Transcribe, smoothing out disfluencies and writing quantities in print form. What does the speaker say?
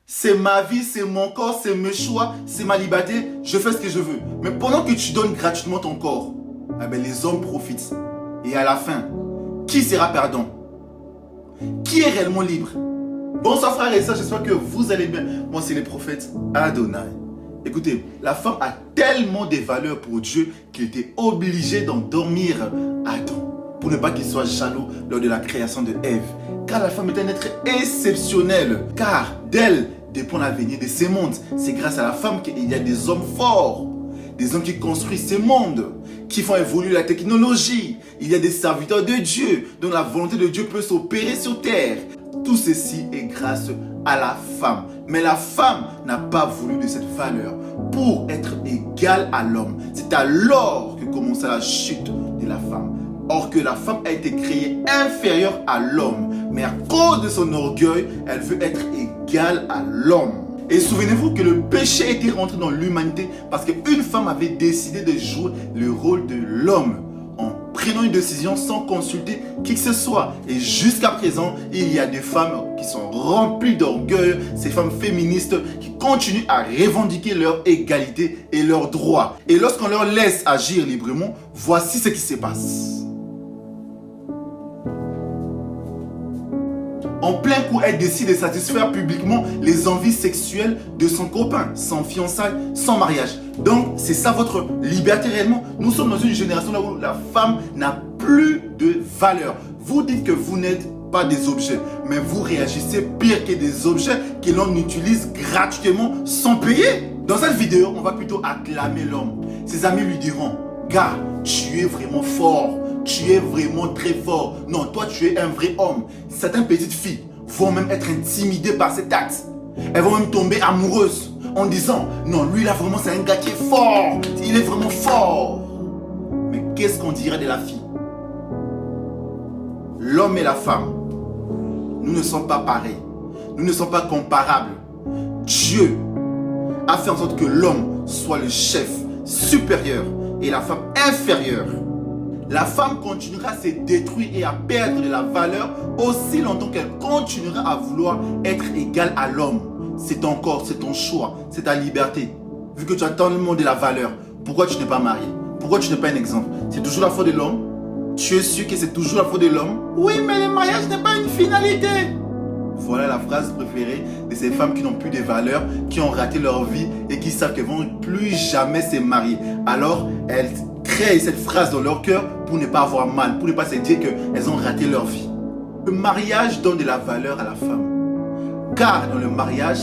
C'est ma vie, c'est mon corps, c'est mes choix, c'est ma liberté, je fais ce que je veux. Mais pendant que tu donnes gratuitement ton corps, eh ben les hommes profitent. Et à la fin, qui sera perdant? Qui est réellement libre? Bonsoir frères et sœurs, j'espère que vous allez bien. Moi c'est le prophète Adonai. Écoutez, la femme a tellement de valeurs pour Dieu qu'il était obligé d'endormir Adam pour ne pas qu'il soit jaloux lors de la création de Ève. Car la femme est un être exceptionnel, car d'elle dépend l'avenir de ces mondes. C'est grâce à la femme qu'il y a des hommes forts, des hommes qui construisent ces mondes, qui font évoluer la technologie. Il y a des serviteurs de Dieu, dont la volonté de Dieu peut s'opérer sur terre. Tout ceci est grâce à la femme. Mais la femme n'a pas voulu de cette valeur pour être égale à l'homme. C'est alors que commença la chute de la femme. Or que la femme a été créée inférieure à l'homme. Mais à cause de son orgueil, elle veut être égale à l'homme. Et souvenez-vous que le péché était rentré dans l'humanité parce qu'une femme avait décidé de jouer le rôle de l'homme en prenant une décision sans consulter qui que ce soit. Et jusqu'à présent, il y a des femmes qui sont remplies d'orgueil, ces femmes féministes qui continuent à revendiquer leur égalité et leurs droits. Et lorsqu'on leur laisse agir librement, voici ce qui se passe. En plein coup, elle décide de satisfaire publiquement les envies sexuelles de son copain, sans fiançailles, sans mariage. Donc, c'est ça votre liberté réellement. Nous sommes dans une génération là où la femme n'a plus de valeur. Vous dites que vous n'êtes pas des objets, mais vous réagissez pire que des objets que l'on utilise gratuitement sans payer. Dans cette vidéo, on va plutôt acclamer l'homme. Ses amis lui diront, gars, tu es vraiment fort. Tu es vraiment très fort. Non, toi, tu es un vrai homme. Certaines petites filles vont même être intimidées par cet acte. Elles vont même tomber amoureuses en disant, non, lui là, vraiment, c'est un gars qui est fort. Il est vraiment fort. Mais qu'est-ce qu'on dirait de la fille? L'homme et la femme, nous ne sommes pas pareils. Nous ne sommes pas comparables. Dieu a fait en sorte que l'homme soit le chef supérieur et la femme inférieure. La femme continuera à se détruire et à perdre de la valeur aussi longtemps qu'elle continuera à vouloir être égale à l'homme. C'est ton corps, c'est ton choix, c'est ta liberté. Vu que tu as tellement de la valeur, pourquoi tu n'es pas marié? Pourquoi tu n'es pas un exemple? C'est toujours la faute de l'homme? Tu es sûr que c'est toujours la faute de l'homme? Oui, mais le mariage n'est pas une finalité. Voilà la phrase préférée de ces femmes qui n'ont plus de valeur, qui ont raté leur vie et qui savent qu'elles ne vont plus jamais se marier. Alors, elles créent cette phrase dans leur cœur pour ne pas avoir mal, pour ne pas se dire qu'elles ont raté leur vie. Le mariage donne de la valeur à la femme. Car dans le mariage,